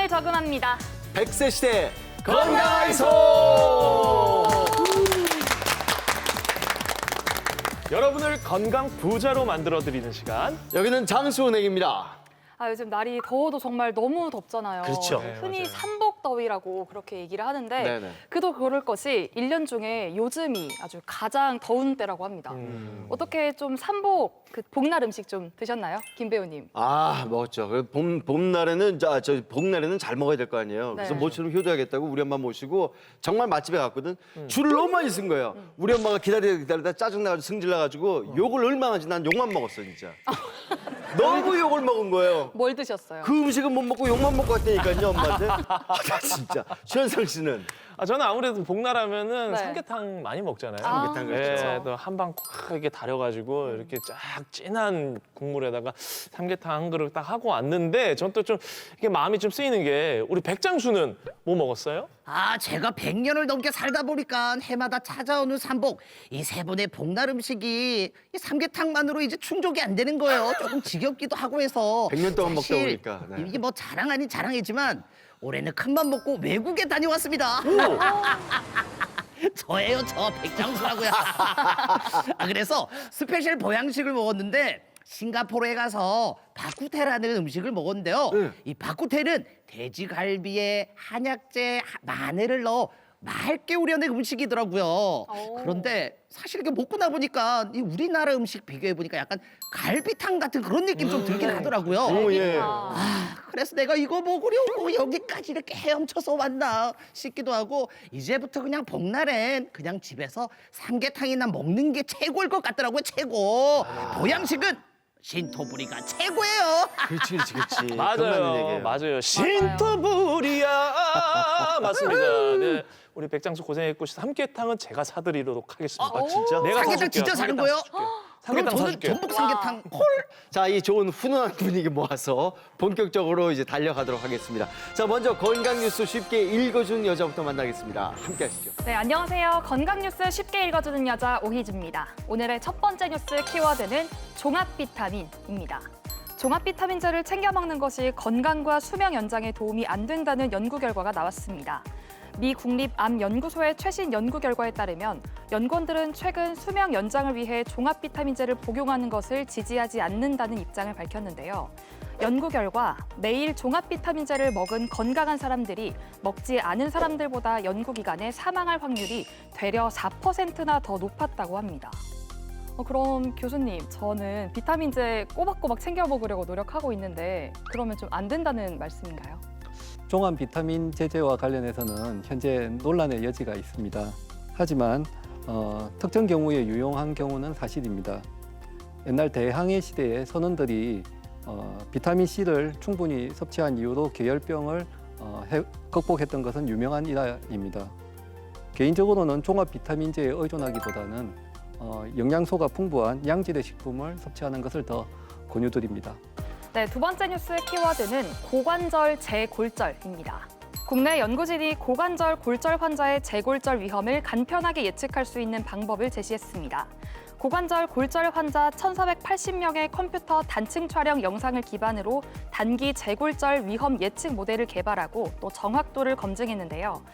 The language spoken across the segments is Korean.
건강을 저금합니다. 100세 시대 건강의소! 여러분을 건강 부자로 만들어드리는 시간. 여기는 장수은행입니다. 요즘 날이 더워도 정말 너무 덥잖아요. 그렇죠. 네, 흔히 맞아요. 삼복더위라고 그렇게 얘기를 하는데 네네. 그도 그럴 것이 1년 중에 요즘이 아주 가장 더운 때라고 합니다. 어떻게 좀 삼복, 복날 음식 좀 드셨나요? 김 배우님. 먹었죠. 봄날에는 복날에는 잘 먹어야 될 거 아니에요. 그래서 네. 모처럼 효도하겠다고 우리 엄마 모시고 정말 맛집에 갔거든. 줄을 너무 많이 쓴 거예요. 우리 엄마가 기다리다 짜증나가지고 승질나가지고 욕을 얼마나 하지? 난 욕만 먹었어 진짜. 너무 욕을 먹은 거예요. 뭘 드셨어요? 그 음식은 못 먹고 욕만 먹고 왔다니까요 엄마한테. 나 진짜. 최현상 씨는 저는 아무래도 복날하면은 네. 삼계탕 많이 먹잖아요. 삼계탕 그렇죠. 네, 또 한 방 콱 이렇게 달여가지고 이렇게 쫙 진한 국물에다가 삼계탕 한 그릇 딱 하고 왔는데 전 또 좀 이게 마음이 좀 쓰이는 게 우리 백장수는 뭐 먹었어요? 제가 100년을 넘게 살다 보니까 해마다 찾아오는 삼복, 이 세 분의 복날 음식이 이 삼계탕만으로 이제 충족이 안 되는 거예요. 조금 지겹기도 하고 해서. 100년 동안 먹다 사실 보니까, 네. 이게 뭐 자랑 아닌 자랑이지만 올해는 큰맘 먹고 외국에 다녀왔습니다. 저예요, 저 백장수라고요. 그래서 스페셜 보양식을 먹었는데 싱가포르에 가서 바쿠테라는 음식을 먹었는데요. 네. 이 바쿠테는 돼지갈비에 한약재, 마늘을 넣어 맑게 우려낸 음식이더라고요. 그런데 사실 이게 먹고 나 보니까 이 우리나라 음식 비교해 보니까 약간 갈비탕 같은 그런 느낌 좀 들긴 하더라고요. 오, 예. 그래서 내가 이거 먹으려고 여기까지 이렇게 헤엄쳐서 왔나 싶기도 하고 이제부터 그냥 복날엔 그냥 집에서 삼계탕이나 먹는 게 최고일 것 같더라고요. 최고. 보양식은 신토부리가 최고예요. 그렇지. 그런 맞아요, 얘기예요. 맞아요. 신토부리야 맞습니다. 네, 우리 백장수 고생했고 삼계탕은 제가 사드리도록 하겠습니다. 진짜? 내가 삼계탕 사줄게요. 진짜 사는 삼계탕 거예요? 사줄게요. 그럼 삼계탕 저는 사줄게요. 전복 삼계탕 콜. 자, 이 좋은 훈훈한 분위기 모아서 본격적으로 이제 달려가도록 하겠습니다. 자, 먼저 건강 뉴스 쉽게 읽어주는 여자부터 만나겠습니다. 함께 하시죠. 네, 안녕하세요. 건강 뉴스 쉽게 읽어주는 여자 오희주입니다. 오늘의 첫 번째 뉴스 키워드는 종합 비타민입니다. 종합 비타민제를 챙겨 먹는 것이 건강과 수명 연장에 도움이 안 된다는 연구 결과가 나왔습니다. 미 국립암연구소의 최신 연구 결과에 따르면 연구원들은 최근 수명 연장을 위해 종합 비타민제를 복용하는 것을 지지하지 않는다는 입장을 밝혔는데요. 연구 결과 매일 종합 비타민제를 먹은 건강한 사람들이 먹지 않은 사람들보다 연구 기간에 사망할 확률이 되려 4%나 더 높았다고 합니다. 그럼 교수님, 저는 비타민제 꼬박꼬박 챙겨 먹으려고 노력하고 있는데 그러면 좀 안 된다는 말씀인가요? 종합 비타민 제제와 관련해서는 현재 논란의 여지가 있습니다. 하지만 특정 경우에 유용한 경우는 사실입니다. 옛날 대항해 시대에 선원들이 비타민 C를 충분히 섭취한 이후로 계열병을 극복했던 것은 유명한 일화입니다. 개인적으로는 종합 비타민제에 의존하기보다는 영양소가 풍부한 양질의 식품을 섭취하는 것을 더 권유드립니다. 네, 두 번째 뉴스 키워드는 고관절 재골절입니다. 국내 연구진이 고관절 골절 환자의 재골절 위험을 간편하게 예측할 수 있는 방법을 제시했습니다. 고관절 골절 환자 1,480명의 컴퓨터 단층 촬영 영상을 기반으로 단기 재골절 위험 예측 모델을 개발하고 또 정확도를 검증했는데요.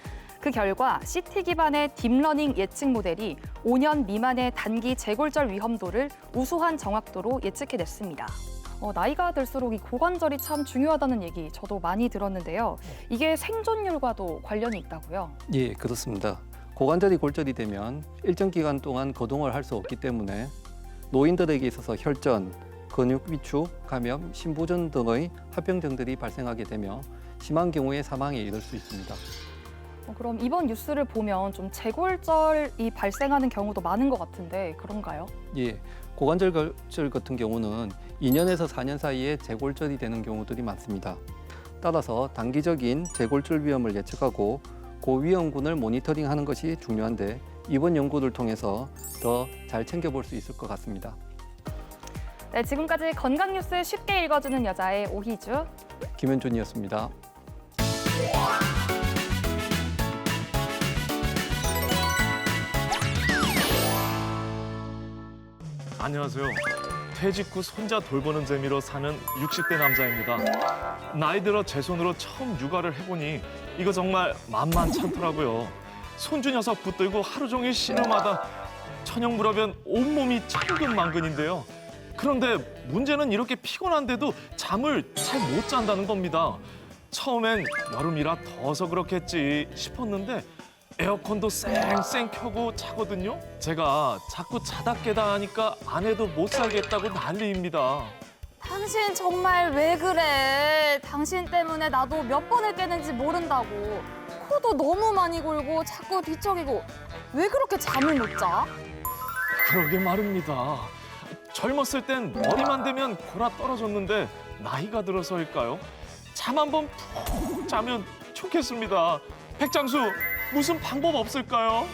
그 결과 CT 기반의 딥러닝 예측 모델이 5년 미만의 단기 재골절 위험도를 우수한 정확도로 예측해냈습니다. 나이가 들수록 이 고관절이 참 중요하다는 얘기 저도 많이 들었는데요. 이게 생존율과도 관련이 있다고요? 예, 그렇습니다. 고관절이 골절이 되면 일정 기간 동안 거동을 할 수 없기 때문에 노인들에게 있어서 혈전, 근육 위축, 감염, 심부전 등의 합병증들이 발생하게 되며 심한 경우에 사망에 이를 수 있습니다. 그럼 이번 뉴스를 보면 좀 재골절이 발생하는 경우도 많은 것 같은데 그런가요? 예, 고관절 골절 같은 경우는 2년에서 4년 사이에 재골절이 되는 경우들이 많습니다. 따라서 단기적인 재골절 위험을 예측하고 고위험군을 모니터링하는 것이 중요한데 이번 연구를 통해서 더 잘 챙겨볼 수 있을 것 같습니다. 네, 지금까지 건강 뉴스 쉽게 읽어주는 여자의 오희주. 김현준이었습니다. 안녕하세요. 퇴직 후 손자 돌보는 재미로 사는 60대 남자입니다. 나이 들어 제 손으로 처음 육아를 해보니 이거 정말 만만찮더라고요. 손주 녀석 붙들고 하루 종일 씨름하다 저녁무렵엔 온몸이 천근만근인데요. 그런데 문제는 이렇게 피곤한데도 잠을 잘 못 잔다는 겁니다. 처음엔 여름이라 더워서 그렇겠지 싶었는데 에어컨도 쌩쌩 켜고 자거든요. 제가 자꾸 자다 깨다 하니까 아내도 못 살겠다고 난리입니다. 당신 정말 왜 그래? 당신 때문에 나도 몇 번을 깨는지 모른다고. 코도 너무 많이 골고 자꾸 뒤척이고. 왜 그렇게 잠을 못 자? 그러게 말입니다. 젊었을 땐 머리만 대면 골아 떨어졌는데 나이가 들어서일까요? 잠 한 번 푹 자면 좋겠습니다. 백장수, 무슨 방법 없을까요?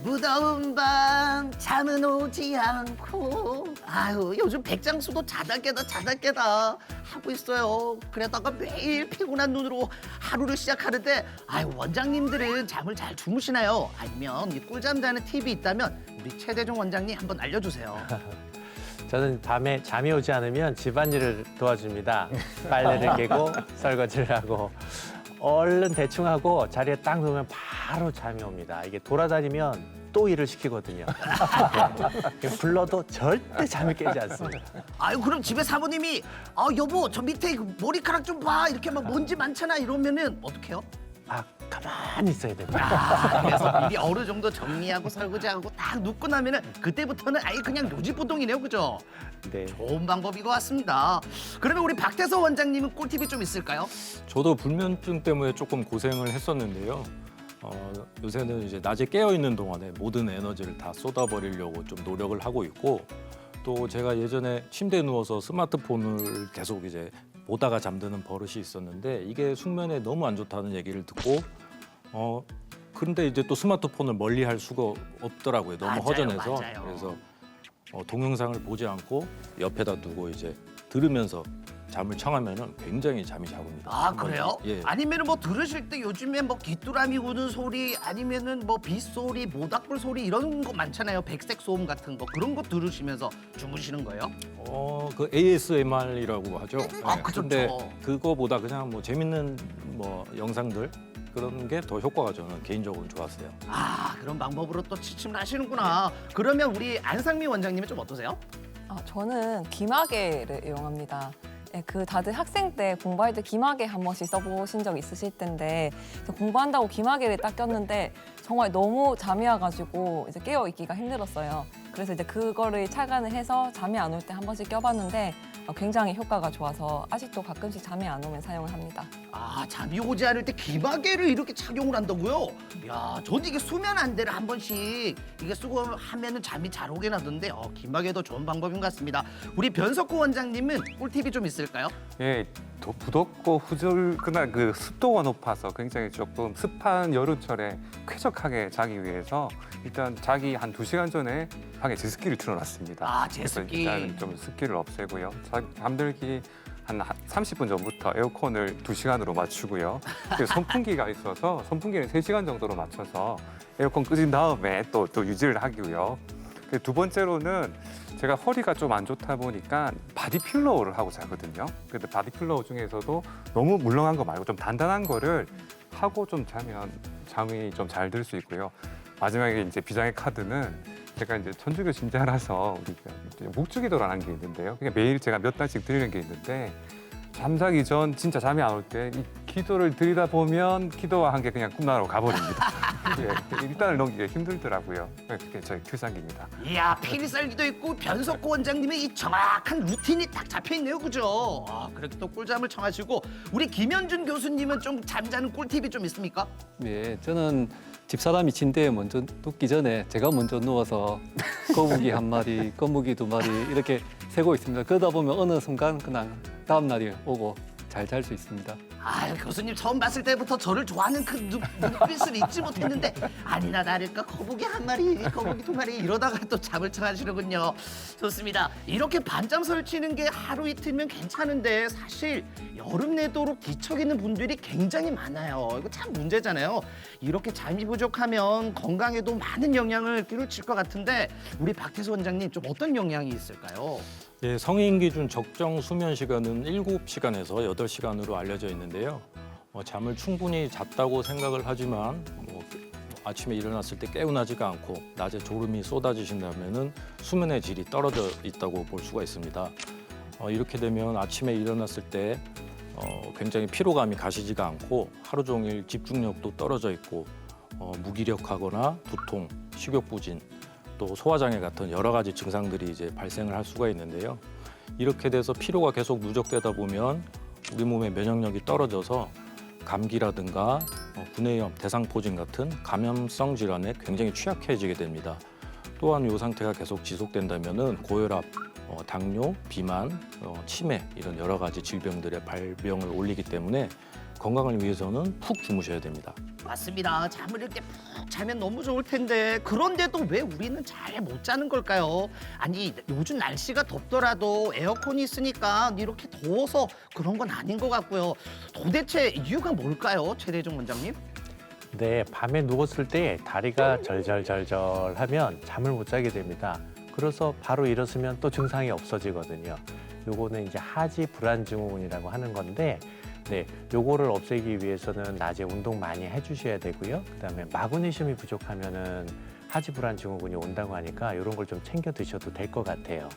무더운 밤 잠은 오지 않고 아유 요즘 백장수도 자다 깨다 하고 있어요. 그러다가 매일 피곤한 눈으로 하루를 시작하는데 아유 원장님들은 잠을 잘 주무시나요? 아니면 이 꿀잠 자는 팁이 있다면 우리 최대중 원장님 한번 알려주세요. 저는 밤에 잠이 오지 않으면 집안일을 도와줍니다. 빨래를 개고 설거지를 하고 얼른 대충 하고 자리에 딱 누우면 바로 잠이 옵니다. 이게 돌아다니면 또 일을 시키거든요. 불러도 절대 잠이 깨지 않습니다. 아유 그럼 집에 사모님이 여보 저 밑에 그 머리카락 좀 봐 이렇게 막 먼지 많잖아 이러면은 어떡해요? 아, 가만히 있어야 됩니다. 그래서 미리 어느 정도 정리하고 설거지하고 딱 눕고 나면은 그때부터는 아예 그냥 요지부동이네요, 그죠? 네. 좋은 방법인 것 같습니다. 그러면 우리 박태서 원장님은 꿀팁이 좀 있을까요? 저도 불면증 때문에 조금 고생을 했었는데요. 요새는 이제 낮에 깨어 있는 동안에 모든 에너지를 다 쏟아버리려고 좀 노력을 하고 있고, 또 제가 예전에 침대에 누워서 스마트폰을 계속 이제 보다가 잠드는 버릇이 있었는데 이게 숙면에 너무 안 좋다는 얘기를 듣고 그런데 이제 또 스마트폰을 멀리할 수가 없더라고요. 너무 맞아요, 허전해서. 맞아요. 그래서 동영상을 보지 않고 옆에다 두고 이제 들으면서 잠을 청하면은 굉장히 잠이 잘 옵니다. 아 그래요? 예. 아니면은 뭐 들으실 때 요즘에 뭐 귀뚜라미 우는 소리 아니면은 뭐 빗소리, 모닥불 소리 이런 거 많잖아요. 백색 소음 같은 거 그런 거 들으시면서 주무시는 거예요? 그 ASMR이라고 하죠. 아, 그쵸, 근데 그쵸. 그거보다 그냥 뭐 재밌는 뭐 영상들 그런 게 더 효과가 저는 개인적으로 좋았어요. 아 그런 방법으로 또 취침을 하시는구나. 그러면 우리 안상미 원장님은 좀 어떠세요? 저는 귀마개를 이용합니다. 예, 다들 학생 때 공부할 때 귀마개 한 번씩 써보신 적 있으실 텐데 공부한다고 귀마개를 딱 꼈는데 정말 너무 잠이 와가지고 이제 깨어 있기가 힘들었어요. 그래서 이제 그거를 착안을 해서 잠이 안 올 때 한 번씩 껴봤는데 굉장히 효과가 좋아서 아직도 가끔씩 잠이 안 오면 사용을 합니다. 아 잠이 오지 않을 때 귀마개를 이렇게 착용을 한다고요? 야, 저는 이게 수면 안대를 한 번씩 이게 쓰고 하면은 잠이 잘 오긴 하던데 귀마개도 좋은 방법인 것 같습니다. 우리 변석구 원장님은 꿀팁이 좀 있을까요? 예, 부덥고 후줄근한 그 습도가 높아서 굉장히 조금 습한 여름철에 쾌적하게 자기 위해서 일단 자기 한 2시간 전에 방에 제습기를 틀어놨습니다. 아, 제습기. 그래서 일단 좀 습기를 없애고요. 잠들기 한 30분 전부터 에어컨을 2시간으로 맞추고요. 그리고 선풍기가 있어서 선풍기는 3시간 정도로 맞춰서 에어컨 끄진 다음에 또 유지를 하고요. 두 번째로는 제가 허리가 좀 안 좋다 보니까 바디필로우를 하고 자거든요. 근데 바디필로우 중에서도 너무 물렁한 거 말고 좀 단단한 거를 하고 좀 자면 잠이 좀 잘 들 수 있고요. 마지막에 이제 비장의 카드는 제가 이제 천주교 신자라서 우리가 묵주기도라는 게 있는데요. 그냥 매일 제가 몇 달씩 드리는 게 있는데 잠자기 전 진짜 잠이 안 올 때 이 기도를 드리다 보면 기도와 함께 그냥 꿈나라로 가버립니다. 예, 일단을 넘기기 힘들더라고요. 그게 저희 필살기입니다. 이야 필살기도 있고 변석구 원장님의 이 정확한 루틴이 딱 잡혀있네요, 그죠? 그렇게 또 꿀잠을 청하시고 우리 김현준 교수님은 좀 잠자는 꿀팁이 좀 있습니까? 예, 저는 집사람이 침대에 먼저 눕기 전에 제가 먼저 누워서 거북이 한 마리, 거북이 2마리 이렇게 세고 있습니다. 그러다 보면 어느 순간 그냥 다음 날이 오고 잘 잘 수 있습니다. 아유 교수님 처음 봤을 때부터 저를 좋아하는 그 눈빛을 잊지 못했는데 아니나 다를까 거북이 1마리, 거북이 2마리 이러다가 또 잠을 청하시는군요. 좋습니다. 이렇게 밤잠 설치는 게 하루 이틀면 괜찮은데 사실 여름 내도록 뒤척이는 분들이 굉장히 많아요. 이거 참 문제잖아요. 이렇게 잠이 부족하면 건강에도 많은 영향을 끼칠 것 같은데 우리 박태수 원장님 좀 어떤 영향이 있을까요? 예, 성인 기준 적정 수면 시간은 7시간에서 8시간으로 알려져 있는데요. 잠을 충분히 잤다고 생각을 하지만 아침에 일어났을 때 개운하지가 않고 낮에 졸음이 쏟아지신다면은 수면의 질이 떨어져 있다고 볼 수가 있습니다. 이렇게 되면 아침에 일어났을 때 굉장히 피로감이 가시지가 않고 하루 종일 집중력도 떨어져 있고 무기력하거나 두통, 식욕부진, 또 소화장애 같은 여러 가지 증상들이 이제 발생을 할 수가 있는데요. 이렇게 돼서 피로가 계속 누적되다 보면 우리 몸의 면역력이 떨어져서 감기라든가 구내염, 대상포진 같은 감염성 질환에 굉장히 취약해지게 됩니다. 또한 이 상태가 계속 지속된다면은 고혈압, 당뇨, 비만, 치매 이런 여러 가지 질병들의 발병을 올리기 때문에 건강을 위해서는 푹 주무셔야 됩니다. 맞습니다. 잠을 이렇게 푹 자면 너무 좋을 텐데 그런데도 왜 우리는 잘 못 자는 걸까요? 아니 요즘 날씨가 덥더라도 에어컨이 있으니까 이렇게 더워서 그런 건 아닌 것 같고요. 도대체 이유가 뭘까요, 최대중 원장님? 네, 밤에 누웠을 때 다리가 절절절절하면 잠을 못 자게 됩니다. 그래서 바로 일어서면 또 증상이 없어지거든요. 요거는 이제 하지 불안 증후군이라고 하는 건데, 네, 요거를 없애기 위해서는 낮에 운동 많이 해주셔야 되고요. 그다음에 마그네슘이 부족하면은 하지 불안 증후군이 온다고 하니까 이런 걸 좀 챙겨 드셔도 될 것 같아요.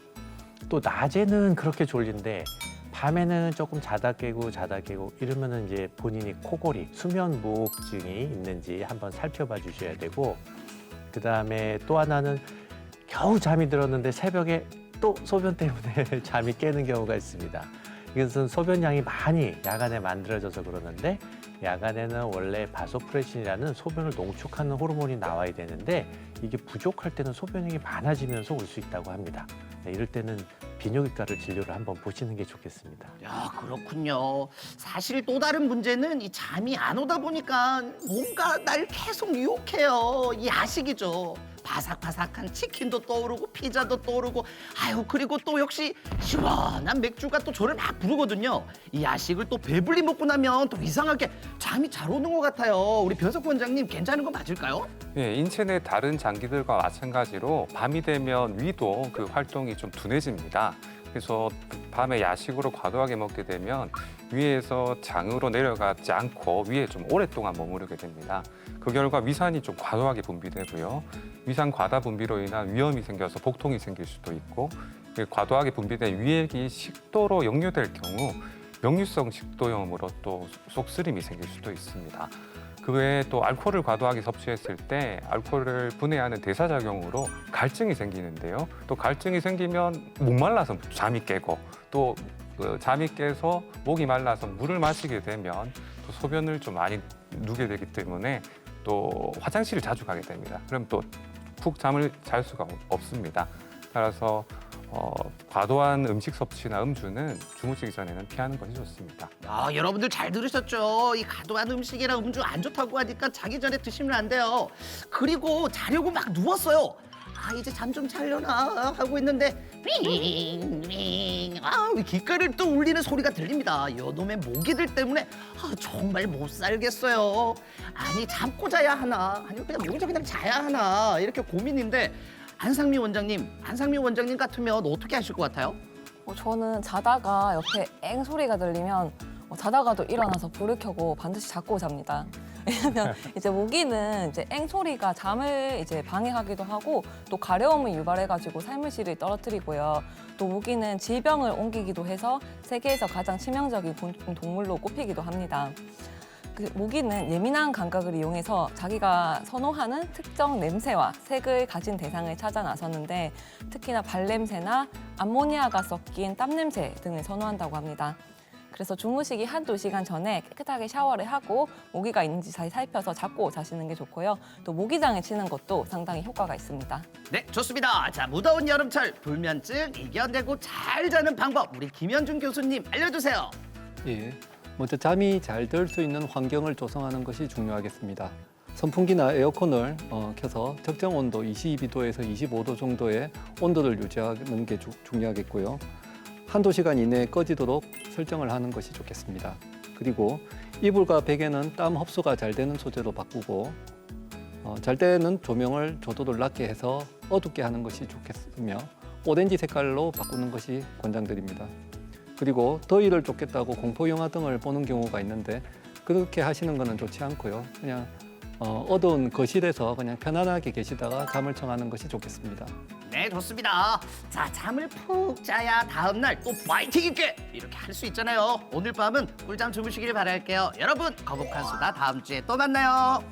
또 낮에는 그렇게 졸린데 밤에는 조금 자다 깨고 이러면은 이제 본인이 코골이, 수면 무호흡증이 있는지 한번 살펴봐 주셔야 되고, 그다음에 또 하나는 겨우 잠이 들었는데 새벽에 또 소변 때문에 잠이 깨는 경우가 있습니다. 이것은 소변량이 많이 야간에 만들어져서 그러는데, 야간에는 원래 바소프레신이라는 소변을 농축하는 호르몬이 나와야 되는데 이게 부족할 때는 소변량이 많아지면서 올 수 있다고 합니다. 네, 이럴 때는 비뇨기과를 진료를 한번 보시는 게 좋겠습니다. 야, 그렇군요. 사실 또 다른 문제는 이 잠이 안 오다 보니까 뭔가 날 계속 유혹해요. 이 야식이죠. 바삭바삭한 치킨도 떠오르고 피자도 떠오르고, 아유, 그리고 또 역시 시원한 맥주가 또 저를 막 부르거든요. 이 야식을 또 배불리 먹고 나면 또 이상하게 잠이 잘 오는 것 같아요. 우리 변석 원장님 괜찮은 거 맞을까요? 예, 인체 내 다른 장기들과 마찬가지로 밤이 되면 위도 그 활동이 좀 둔해집니다. 그래서 밤에 야식으로 과도하게 먹게 되면 위에서 장으로 내려가지 않고 위에 좀 오랫동안 머무르게 됩니다. 그 결과 위산이 좀 과도하게 분비되고요. 위산 과다 분비로 인한 위염이 생겨서 복통이 생길 수도 있고, 과도하게 분비된 위액이 식도로 역류될 경우 역류성 식도염으로 또 속쓰림이 생길 수도 있습니다. 그 외에 또 알코올을 과도하게 섭취했을 때 알코올을 분해하는 대사작용으로 갈증이 생기는데요. 또 갈증이 생기면 목말라서 잠이 깨고, 또 잠이 깨서 목이 말라서 물을 마시게 되면 또 소변을 좀 많이 누게 되기 때문에 또 화장실을 자주 가게 됩니다. 그럼 또 푹 잠을 잘 수가 없습니다. 따라서 과도한 음식 섭취나 음주는 주무시기 전에는 피하는 것이 좋습니다. 야, 여러분들 잘 들으셨죠? 이 과도한 음식이나 음주 안 좋다고 하니까 자기 전에 드시면 안 돼요. 그리고 자려고 막 누웠어요. 아, 이제 잠 좀 자려나 하고 있는데 윙윙, 아, 귓가를 또 울리는 소리가 들립니다. 요놈의 모기들 때문에 정말 못 살겠어요. 아니, 잠고 자야 하나, 아니면 그냥 여기서 그냥 자야 하나, 이렇게 고민인데, 안상미 원장님 같으면 어떻게 하실 것 같아요? 저는 자다가 옆에 앵 소리가 들리면 자다가도 일어나서 불을 켜고 반드시 잡고 잡니다. 왜냐면 이제 모기는 이제 앵 소리가 잠을 이제 방해하기도 하고 또 가려움을 유발해가지고 삶의 질을 떨어뜨리고요. 또 모기는 질병을 옮기기도 해서 세계에서 가장 치명적인 곤충 동물로 꼽히기도 합니다. 그 모기는 예민한 감각을 이용해서 자기가 선호하는 특정 냄새와 색을 가진 대상을 찾아 나섰는데, 특히나 발냄새나 암모니아가 섞인 땀냄새 등을 선호한다고 합니다. 그래서 주무시기 한두 시간 전에 깨끗하게 샤워를 하고 모기가 있는지 잘 살펴서 잡고 자시는 게 좋고요. 또 모기장을 치는 것도 상당히 효과가 있습니다. 네, 좋습니다. 자, 무더운 여름철 불면증 이겨내고 잘 자는 방법, 우리 김현준 교수님 알려주세요. 예, 먼저 잠이 잘 들 수 있는 환경을 조성하는 것이 중요하겠습니다. 선풍기나 에어컨을 켜서 적정 온도 22도에서 25도 정도의 온도를 유지하는 게 중요하겠고요. 한두 시간 이내에 꺼지도록 설정을 하는 것이 좋겠습니다. 그리고 이불과 베개는 땀 흡수가 잘 되는 소재로 바꾸고, 잘 때는 조명을 조도를 낮게 해서 어둡게 하는 것이 좋겠으며, 오렌지 색깔로 바꾸는 것이 권장드립니다. 그리고 더위를 쫓겠다고 공포 영화 등을 보는 경우가 있는데 그렇게 하시는 것은 좋지 않고요. 그냥 어두운 거실에서 그냥 편안하게 계시다가 잠을 청하는 것이 좋겠습니다. 네, 좋습니다. 자, 잠을 푹 자야 다음 날 또 파이팅 있게 이렇게 할 수 있잖아요. 오늘 밤은 꿀잠 주무시길 바랄게요. 여러분, 거북한 수다 다음 주에 또 만나요.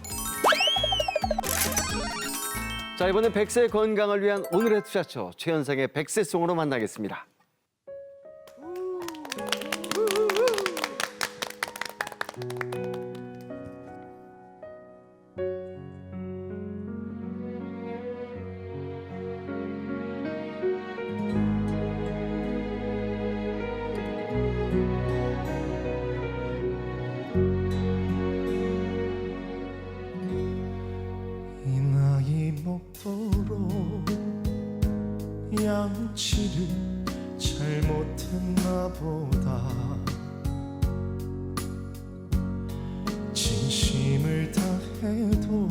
자, 이번엔 100세 건강을 위한 오늘의 투자처 최현상의 100세송으로 만나겠습니다. 이 나이 먹도록 양치를 잘못했나 보다. 진심을 다해도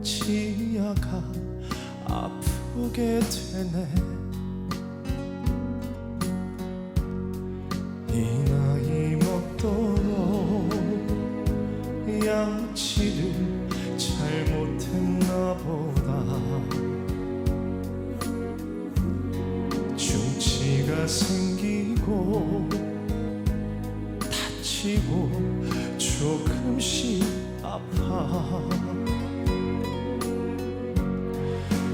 치아가 아프게 되네. 이 나이 먹도록 양치를 잘못했나 보다. 중치가 생기고 다치고 조금씩 아파.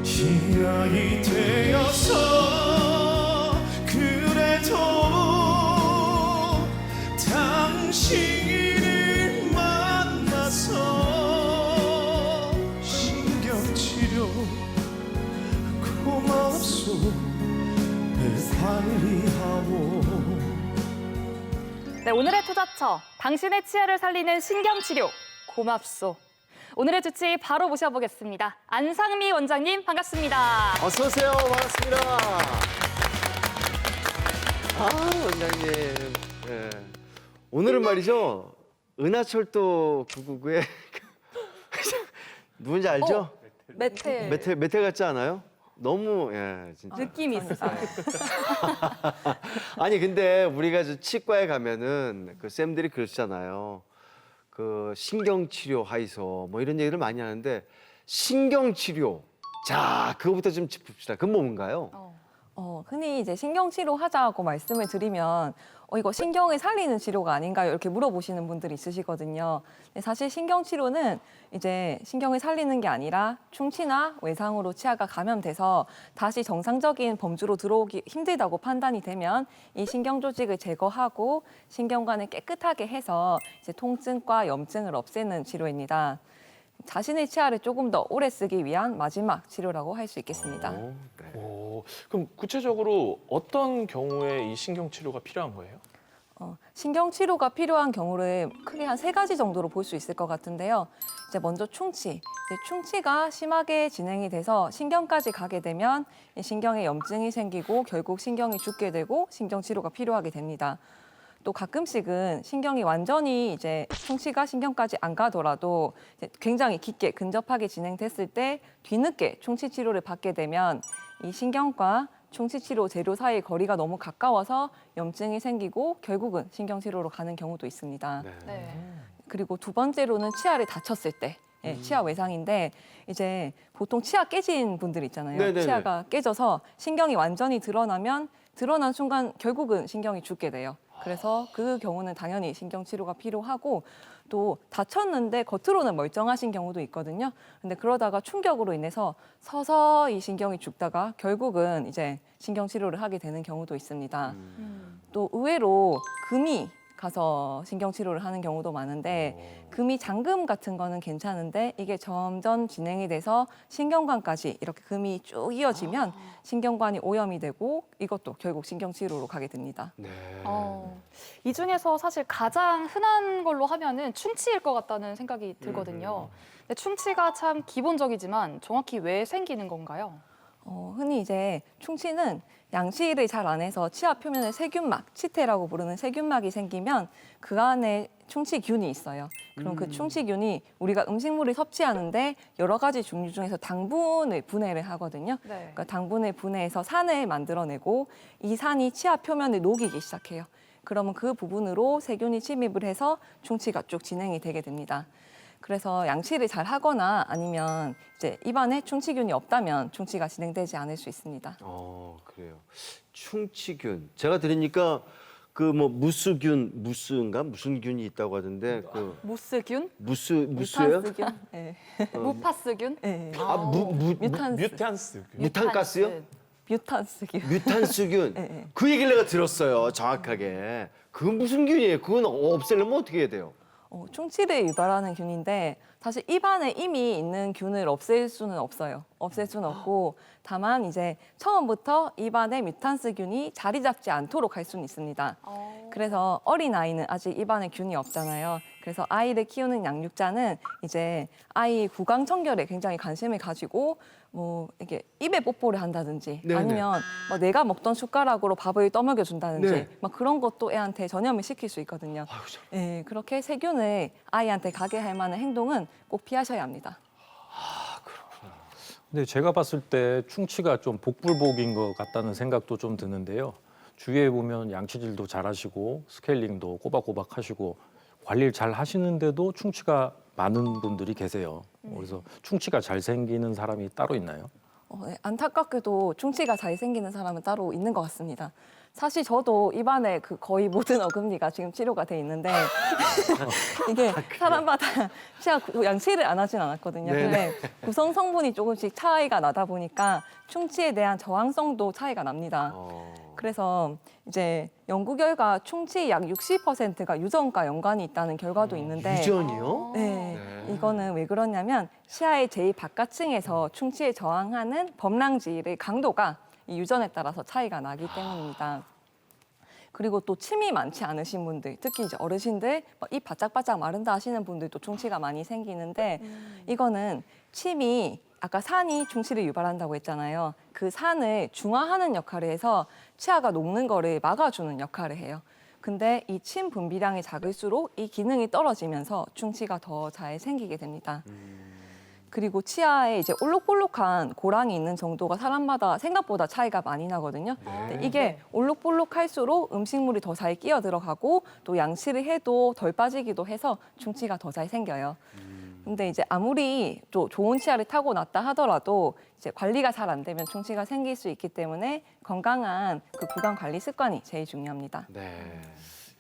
이 아이 되어서 그래도 당신을 만나서 신경치료 고맙소 빨리 하오. 네, 오늘의 투자처, 당신의 치아를 살리는 신경치료, 고맙소. 오늘의 주치 바로 모셔보겠습니다. 안상미 원장님, 반갑습니다. 어서 오세요. 반갑습니다. 원장님. 예. 오늘은 말이죠. 은하철도 999의 누군지 알죠? 메텔. 메텔 같지 않아요? 너무 진짜. 느낌이 있으세요. 아니 근데 우리가 저 치과에 가면은 그 쌤들이 그러시잖아요. 그 신경치료 하이소 뭐 이런 얘기를 많이 하는데 신경치료. 자, 그거부터 좀 짚읍시다. 그건 뭔가요? 흔히 이제 신경치료 하자고 말씀을 드리면 이거 신경을 살리는 치료가 아닌가요? 이렇게 물어보시는 분들이 있으시거든요. 근데 사실 신경치료는 이제 신경을 살리는 게 아니라 충치나 외상으로 치아가 감염돼서 다시 정상적인 범주로 들어오기 힘들다고 판단이 되면 이 신경 조직을 제거하고 신경관을 깨끗하게 해서 이제 통증과 염증을 없애는 치료입니다. 자신의 치아를 조금 더 오래 쓰기 위한 마지막 치료라고 할 수 있겠습니다. 네. 오, 그럼 구체적으로 어떤 경우에 이 신경치료가 필요한 거예요? 신경치료가 필요한 경우를 크게 한 3가지 정도로 볼 수 있을 것 같은데요. 이제 먼저 충치. 충치가 심하게 진행이 돼서 신경까지 가게 되면 이 신경에 염증이 생기고 결국 신경이 죽게 되고 신경치료가 필요하게 됩니다. 또 가끔씩은 신경이 완전히 이제 충치가 신경까지 안 가더라도 이제 굉장히 깊게 근접하게 진행됐을 때 뒤늦게 충치 치료를 받게 되면 이 신경과 충치 치료 재료 사이의 거리가 너무 가까워서 염증이 생기고 결국은 신경치료로 가는 경우도 있습니다. 네. 그리고 두 번째로는 치아를 다쳤을 때 치아 외상인데 이제 보통 치아 깨진 분들 있잖아요. 네네네. 치아가 깨져서 신경이 완전히 드러나면 드러난 순간 결국은 신경이 죽게 돼요. 그래서 그 경우는 당연히 신경치료가 필요하고 또 다쳤는데 겉으로는 멀쩡하신 경우도 있거든요. 근데 그러다가 충격으로 인해서 서서히 신경이 죽다가 결국은 이제 신경치료를 하게 되는 경우도 있습니다. 또 의외로 금이 가서 신경치료를 하는 경우도 많은데 금이 잠금 같은 거는 괜찮은데 이게 점점 진행이 돼서 신경관까지 이렇게 금이 쭉 이어지면 신경관이 오염이 되고 이것도 결국 신경치료로 가게 됩니다. 네. 이 중에서 사실 가장 흔한 걸로 하면은 충치일 것 같다는 생각이 들거든요. 근데 충치가 참 기본적이지만 정확히 왜 생기는 건가요? 흔히 이제 충치는 양치를 잘 안 해서 치아 표면에 세균막, 치태라고 부르는 세균막이 생기면 그 안에 충치균이 있어요. 그럼 그 충치균이 우리가 음식물을 섭취하는데 여러 가지 종류 중에서 당분을 분해를 하거든요. 네. 그러니까 당분을 분해해서 산을 만들어내고 이 산이 치아 표면을 녹이기 시작해요. 그러면 그 부분으로 세균이 침입을 해서 충치가 쭉 진행이 되게 됩니다. 그래서 양치를 잘 하거나 아니면 이제 입안에 충치균이 없다면 충치가 진행되지 않을 수 있습니다. 그래요. 충치균. 제가 들으니까 그 뭐 무스인가 무슨 균이 있다고 하던데 그 무스균? 무스예요? 뮤탄스균? 네. 무파스균? 네. 뮤탄스. 무탄가스요? 뮤탄스균. 뮤탄스균. 네. 그 얘기를 내가 들었어요. 정확하게. 그건 무슨 균이에요? 그건 없애려면 어떻게 해야 돼요? 충치를 유발하는 균인데 사실 입안에 이미 있는 균을 없앨 수는 없어요. 없앨 수는 없고 다만 이제 처음부터 입안에 뮤탄스균이 자리 잡지 않도록 할 수는 있습니다. 그래서 어린아이는 아직 입안에 균이 없잖아요. 그래서 아이를 키우는 양육자는 이제 아이 구강 청결에 굉장히 관심을 가지고 뭐 이렇게 입에 뽀뽀를 한다든지 네네. 아니면 뭐 내가 먹던 숟가락으로 밥을 떠먹여 준다든지 네. 막 그런 것도 애한테 전염을 시킬 수 있거든요. 예, 그렇게 세균을 아이한테 가게 할 만한 행동은 꼭 피하셔야 합니다. 근데 제가 봤을 때 충치가 좀 복불복인 것 같다는 생각도 좀 드는데요. 주위에 보면 양치질도 잘하시고 스케일링도 꼬박꼬박 하시고 관리를 잘 하시는데도 충치가 많은 분들이 계세요. 그래서 충치가 잘 생기는 사람이 따로 있나요? 네, 안타깝게도 충치가 잘 생기는 사람은 따로 있는 것 같습니다. 사실 저도 입안에 그 거의 모든 어금니가 지금 치료가 돼 있는데 이게 사람마다 치아 양치를 안 하진 않았거든요. 근데 구성 성분이 조금씩 차이가 나다 보니까 충치에 대한 저항성도 차이가 납니다. 그래서 이제 연구 결과 충치 약 60%가 유전과 연관이 있다는 결과도 있는데 유전이요? 네, 이거는 왜 그러냐면 치아의 제일 바깥층에서 충치에 저항하는 범랑질의 강도가 이 유전에 따라서 차이가 나기 때문입니다. 그리고 또 침이 많지 않으신 분들, 특히 이제 어르신들 입 바짝바짝 마른다 하시는 분들도 충치가 많이 생기는데 이거는 침이 아까 산이 충치를 유발한다고 했잖아요. 그 산을 중화하는 역할을 해서 치아가 녹는 거를 막아주는 역할을 해요. 근데 이 침 분비량이 작을수록 이 기능이 떨어지면서 충치가 더 잘 생기게 됩니다. 그리고 치아에 이제 올록볼록한 고랑이 있는 정도가 사람마다 생각보다 차이가 많이 나거든요. 근데 이게 올록볼록할수록 음식물이 더 잘 끼어 들어가고 또 양치를 해도 덜 빠지기도 해서 충치가 더 잘 생겨요. 근데 이제 아무리 또 좋은 치아를 타고 났다 하더라도 이제 관리가 잘 안 되면 충치가 생길 수 있기 때문에 건강한 그 구강 관리 습관이 제일 중요합니다. 네.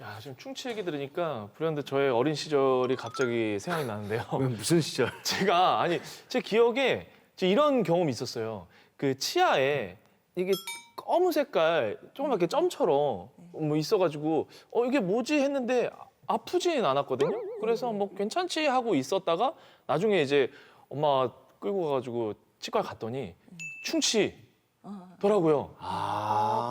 야, 지금 충치 얘기 들으니까 불현듯 저의 어린 시절이 갑자기 생각이 나는데요. 무슨 시절? 제가 제 기억에 이런 경험이 있었어요. 그 치아에 이게 검은 색깔 조그맣게 점처럼 뭐 있어가지고 이게 뭐지 했는데 아프지는 않았거든요. 그래서 뭐 괜찮지 하고 있었다가 나중에 이제 엄마 끌고 가가지고 치과에 갔더니 충치더라고요.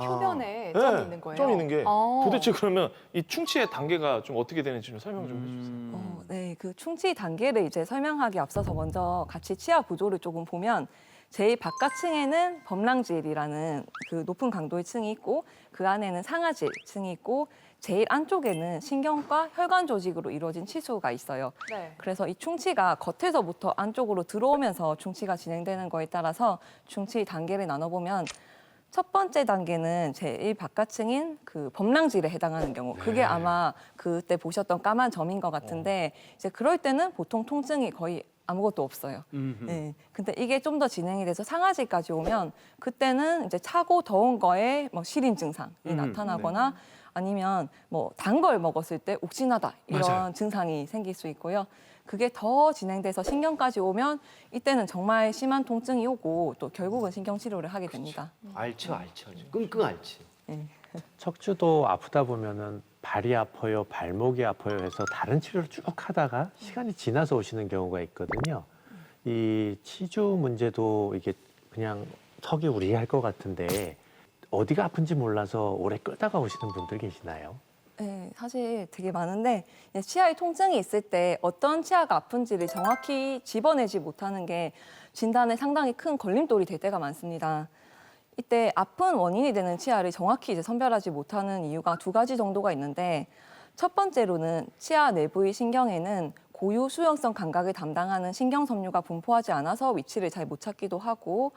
표면에 네, 점이 있는 거예요? 점 있는 게 아. 도대체 그러면 이 충치의 단계가 좀 어떻게 되는지 좀 설명 좀 해주세요. 네, 그 충치 단계를 이제 설명하기 앞서서 먼저 같이 치아 구조를 조금 보면 제일 바깥층에는 범랑질이라는 그 높은 강도의 층이 있고 그 안에는 상아질 층이 있고 제일 안쪽에는 신경과 혈관 조직으로 이루어진 치수가 있어요. 네. 그래서 이 충치가 겉에서부터 안쪽으로 들어오면서 충치가 진행되는 거에 따라서 충치 단계를 나눠보면 첫 번째 단계는 제일 바깥층인 그 범랑질에 해당하는 경우. 그게 아마 그때 보셨던 까만 점인 것 같은데 이제 그럴 때는 보통 통증이 거의 아무것도 없어요. 네. 근데 이게 좀 더 진행이 돼서 상아질까지 오면 그때는 이제 차고 더운 거에 뭐 시린 증상이 나타나거나 아니면 뭐 단 걸 먹었을 때 옥신하다 이런 맞아요. 증상이 생길 수 있고요. 그게 더 진행돼서 신경까지 오면 이때는 정말 심한 통증이 오고 또 결국은 신경 치료를 하게 됩니다. 알죠. 끙끙 앓지. 척추도 아프다 보면은 발이 아파요, 발목이 아파요 해서 다른 치료를 쭉 하다가 시간이 지나서 오시는 경우가 있거든요. 이 치주 문제도 이게 그냥 턱이 우리할 것 같은데 어디가 아픈지 몰라서 오래 끌다가 오시는 분들 계시나요? 네, 사실 되게 많은데 치아에 통증이 있을 때 어떤 치아가 아픈지를 정확히 집어내지 못하는 게 진단에 상당히 큰 걸림돌이 될 때가 많습니다. 이때 아픈 원인이 되는 치아를 정확히 이제 선별하지 못하는 이유가 두 가지 정도가 있는데 첫 번째로는 치아 내부의 신경에는 고유 수용성 감각을 담당하는 신경 섬유가 분포하지 않아서 위치를 잘 못 찾기도 하고,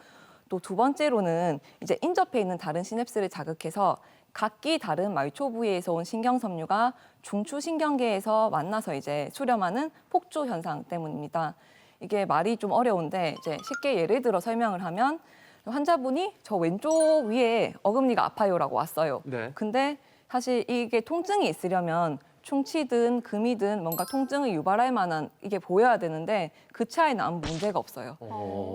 또 두 번째로는 이제 인접해 있는 다른 시냅스를 자극해서 각기 다른 말초 부위에서 온 신경 섬유가 중추 신경계에서 만나서 이제 수렴하는 폭주 현상 때문입니다. 이게 말이 좀 어려운데 이제 쉽게 예를 들어 설명을 하면, 환자분이 저 왼쪽 위에 어금니가 아파요라고 왔어요. 네. 근데 사실 이게 통증이 있으려면 충치든 금이든 뭔가 통증을 유발할 만한 이게 보여야 되는데 그 치아에는 아무 문제가 없어요.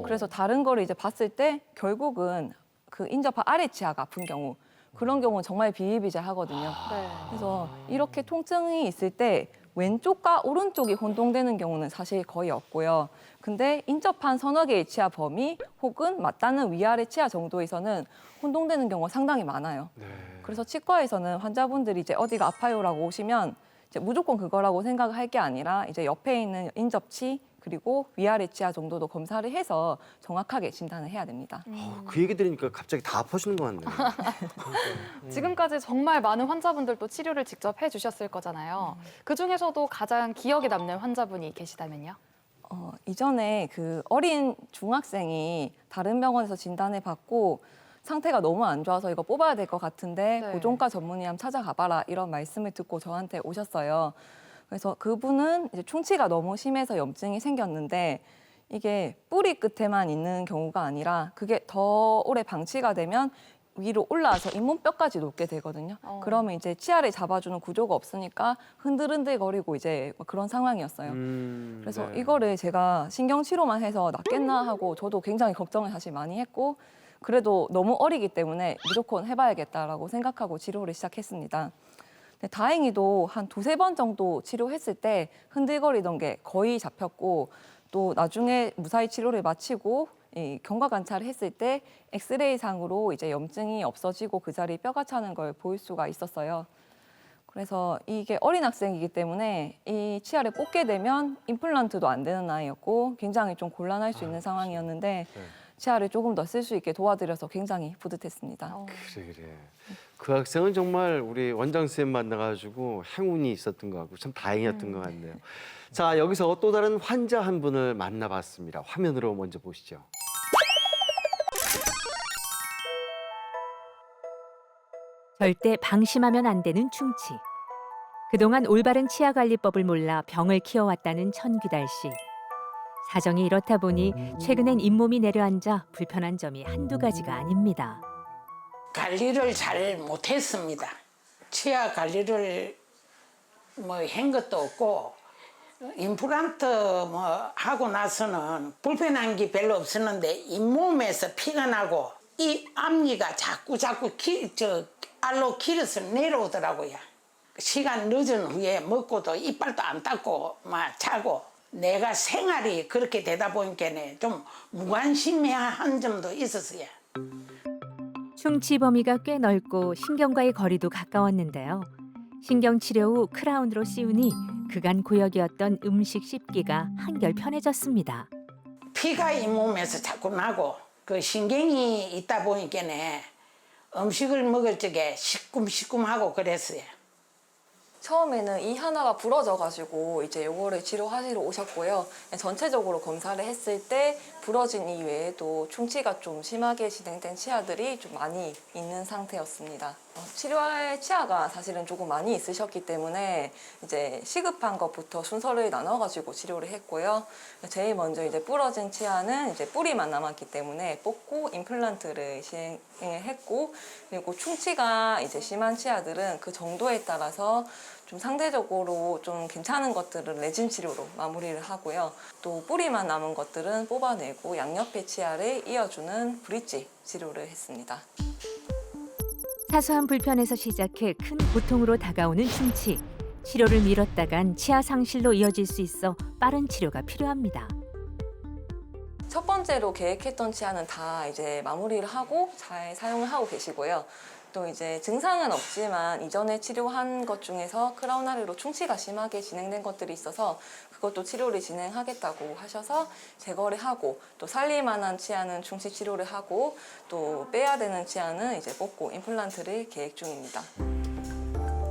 그래서 다른 거를 이제 봤을 때 결국은 그 인접한 아래 치아가 아픈 경우, 그런 경우는 정말 비일비재하거든요. 그래서 이렇게 통증이 있을 때 왼쪽과 오른쪽이 혼동되는 경우는 사실 거의 없고요. 근데 인접한 서너 개의 치아 범위 혹은 맞닿는 위아래 치아 정도에서는 혼동되는 경우가 상당히 많아요. 그래서 치과에서는 환자분들이 이제 어디가 아파요라고 오시면 이제 무조건 그거라고 생각을 할 게 아니라 이제 옆에 있는 인접치 그리고 위아래 치아 정도도 검사를 해서 정확하게 진단을 해야 됩니다. 그 얘기 들으니까 갑자기 다 아파지는 것 같네. 지금까지 정말 많은 환자분들도 치료를 직접 해주셨을 거잖아요. 그 중에서도 가장 기억에 남는 환자분이 계시다면요? 이전에 그 어린 중학생이 다른 병원에서 진단을 받고 상태가 너무 안 좋아서 이거 뽑아야 될 것 같은데 네. 고정과 전문의 한번 찾아가봐라 이런 말씀을 듣고 저한테 오셨어요. 그래서 그분은 이제 충치가 너무 심해서 염증이 생겼는데 이게 뿌리 끝에만 있는 경우가 아니라 그게 더 오래 방치가 되면 위로 올라와서 잇몸뼈까지 녹게 되거든요. 그러면 이제 치아를 잡아주는 구조가 없으니까 흔들흔들거리고 이제 그런 상황이었어요. 그래서 네. 이거를 제가 신경치료만 해서 낫겠나 하고 저도 굉장히 걱정을 사실 많이 했고, 그래도 너무 어리기 때문에 무조건 해봐야겠다라고 생각하고 치료를 시작했습니다. 근데 다행히도 한 두세 번 정도 치료했을 때 흔들거리던 게 거의 잡혔고, 또 나중에 무사히 치료를 마치고 이 경과 관찰을 했을 때 엑스레이 상으로 이제 염증이 없어지고 그 자리에 뼈가 차는 걸 볼 수가 있었어요. 그래서 이게 어린 학생이기 때문에 이 치아를 뽑게 되면 임플란트도 안 되는 아이였고 굉장히 좀 곤란할 수 있는 상황이었는데 치아를 조금 더 쓸 수 있게 도와드려서 굉장히 뿌듯했습니다. 그래. 그 학생은 정말 우리 원장 선생님 만나가지고 행운이 있었던 것 같고 참 다행이었던 것 같네요. 자, 여기서 또 다른 환자 한 분을 만나봤습니다. 화면으로 먼저 보시죠. 절대 방심하면 안 되는 충치. 그동안 올바른 치아 관리법을 몰라 병을 키워왔다는 천귀달 씨. 사정이 이렇다 보니 최근엔 잇몸이 내려앉아 불편한 점이 한두 가지가 아닙니다. 관리를 잘 못했습니다. 치아 관리를 뭐 한 것도 없고 임플란트 뭐 하고 나서는 불편한 게 별로 없었는데 잇몸에서 피가 나고 이 앞니가 자꾸 알로 길어서 내려오더라고요. 시간 늦은 후에 먹고도 이빨도 안 닦고 막 자고 내가 생활이 그렇게 되다 보니까 좀 무관심한 점도 있었어요. 충치 범위가 꽤 넓고 신경과의 거리도 가까웠는데요. 신경치료 후 크라운으로 씌우니 그간 고역이었던 음식 씹기가 한결 편해졌습니다. 피가 잇몸에서 자꾸 나고 그 신경이 있다 보니까 음식을 먹을 적에 시큼시큼하고 그랬어요. 처음에는 이 하나가 부러져가지고 이제 요거를 치료하시러 오셨고요. 전체적으로 검사를 했을 때 부러진 이 외에도 충치가 좀 심하게 진행된 치아들이 좀 많이 있는 상태였습니다. 치료할 치아가 사실은 조금 많이 있으셨기 때문에 이제 시급한 것부터 순서를 나눠가지고 치료를 했고요. 제일 먼저 이제 부러진 치아는 이제 뿌리만 남았기 때문에 뽑고 임플란트를 시행을 했고, 그리고 충치가 이제 심한 치아들은 그 정도에 따라서 좀 상대적으로 좀 괜찮은 것들은 레진 치료로 마무리를 하고요. 또 뿌리만 남은 것들은 뽑아내고 양옆의 치아를 이어주는 브릿지 치료를 했습니다. 사소한 불편에서 시작해 큰 고통으로 다가오는 충치. 치료를 미뤘다간 치아 상실로 이어질 수 있어 빠른 치료가 필요합니다. 첫 번째로 계획했던 치아는 다 이제 마무리를 하고 잘 사용을 하고 계시고요. 또 이제 증상은 없지만 이전에 치료한 것 중에서 크라운 아래로 충치가 심하게 진행된 것들이 있어서 그것도 치료를 진행하겠다고 하셔서 제거를 하고, 또 살릴 만한 치아는 충치 치료를 하고, 또 빼야 되는 치아는 이제 뽑고 임플란트를 계획 중입니다.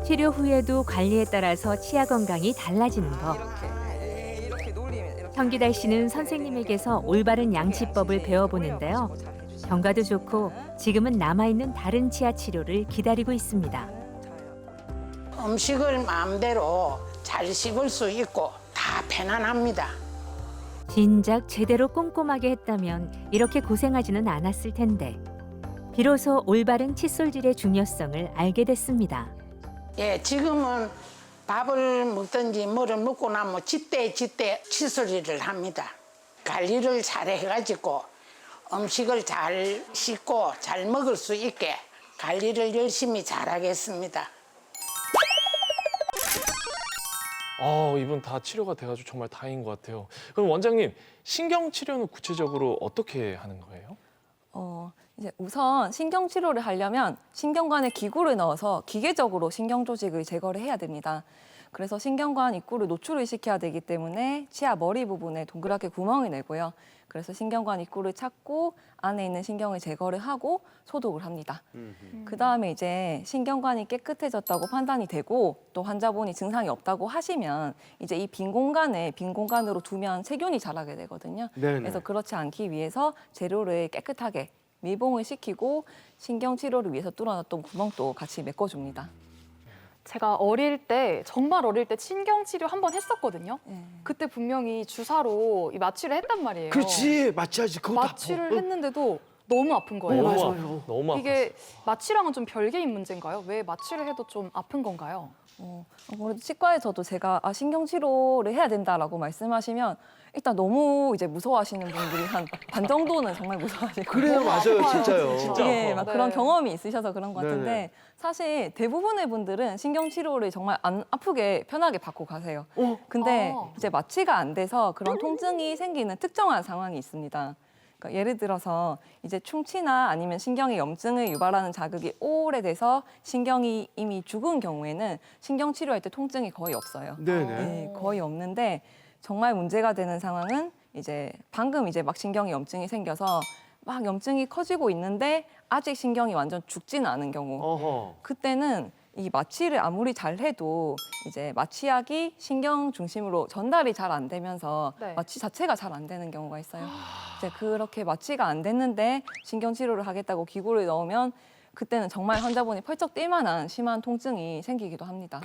치료 후에도 관리에 따라서 치아 건강이 달라지는 법. 현기달 씨는 선생님에게서 올바른 양치법을 배워보는데요. 경과도 좋고 지금은 남아있는 다른 치아 치료를 기다리고 있습니다. 음식을 마음대로 잘 씹을 수 있고 다 편안합니다. 진작 제대로 꼼꼼하게 했다면 이렇게 고생하지는 않았을 텐데 비로소 올바른 칫솔질의 중요성을 알게 됐습니다. 예, 지금은 밥을 먹든지 뭐를 먹고 나면 짖대 칫솔질을 합니다. 관리를 잘 해가지고 음식을 잘 씻고 잘 먹을 수 있게 관리를 열심히 잘하겠습니다. 이분 다 치료가 돼가지고 정말 다행인 것 같아요. 그럼 원장님, 신경 치료는 구체적으로 어떻게 하는 거예요? 이제 우선 신경 치료를 하려면 신경관에 기구를 넣어서 기계적으로 신경 조직을 제거를 해야 됩니다. 그래서 신경관 입구를 노출을 시켜야 되기 때문에 치아 머리 부분에 동그랗게 구멍을 내고요. 그래서 신경관 입구를 찾고 안에 있는 신경을 제거를 하고 소독을 합니다. 그 다음에 이제 신경관이 깨끗해졌다고 판단이 되고 또 환자분이 증상이 없다고 하시면 이제 이 빈 공간으로 두면 세균이 자라게 되거든요. 네네. 그래서 그렇지 않기 위해서 재료를 깨끗하게 밀봉을 시키고 신경 치료를 위해서 뚫어놨던 구멍도 같이 메꿔줍니다. 제가 정말 어릴 때 신경 치료 한 번 했었거든요. 그때 분명히 주사로 이 마취를 했단 말이에요. 그렇지, 마취하지. 그거 다 마취를 아파. 했는데도 너무 아픈 거예요. 맞아요. 너무 아팠어요. 이게 마취랑은 좀 별개인 문제인가요? 왜 마취를 해도 좀 아픈 건가요? 아무래도 치과에서도 제가 신경 치료를 해야 된다라고 말씀하시면 일단 너무 이제 무서워하시는 분들이 한 반 정도는 정말 무서워하시고 그래요, 맞아요, 진짜요. 예, 막 네. 그런 경험이 있으셔서 그런 것 같은데 네네. 사실 대부분의 분들은 신경 치료를 정말 안 아프게 편하게 받고 가세요. 근데 이제 마취가 안 돼서 그런 통증이 생기는 특정한 상황이 있습니다. 그러니까 예를 들어서 이제 충치나 아니면 신경의 염증을 유발하는 자극이 오래돼서 신경이 이미 죽은 경우에는 신경 치료할 때 통증이 거의 없어요. 네네. 거의 없는데 정말 문제가 되는 상황은 이제 방금 이제 막 신경에 염증이 생겨서 막 염증이 커지고 있는데 아직 신경이 완전 죽지는 않은 경우. 어허. 그때는 이 마취를 아무리 잘 해도 이제 마취약이 신경 중심으로 전달이 잘 안 되면서 네. 마취 자체가 잘 안 되는 경우가 있어요. 이제 그렇게 마취가 안 됐는데 신경 치료를 하겠다고 기구를 넣으면 그때는 정말 환자분이 펄쩍 뛸 만한 심한 통증이 생기기도 합니다.